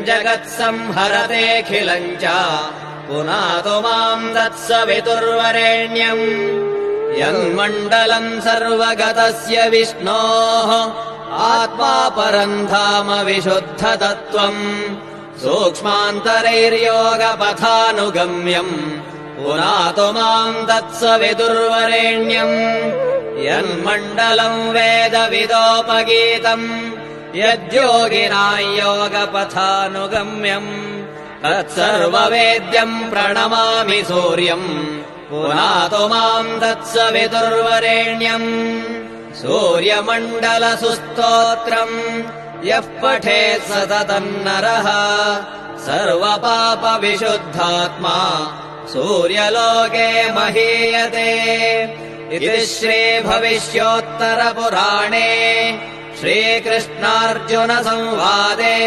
जगत्संहरतेऽखिलम् च पुनातु माम् तत्सवितुर्वरेण्यम् यन्मण्डलम् सर्वगतस्य विष्णोः आत्मा परम् धाम विशुद्धतत्त्वम् सूक्ष्मान्तरैर्योगपथानुगम्यम् पुनातु माम् तत्सवितुर्वरेण्यम् यन्मण्डलम् वेदविदोपगीतम् यद्योगिना योगपथानुगम्यम् तत्सर्ववेद्यम् प्रणमामि सूर्यम् पुनातु माम् तत्सवितुर्वरेण्यम् सूर्यमण्डलसुस्तोत्रम् यः पठेत् सततम् नरः सर्वपापविशुद्धात्मा सूर्यलोके महीयते इति श्रीभविष्योत्तरपुराणे श्रीकृष्णार्जुनसंवादे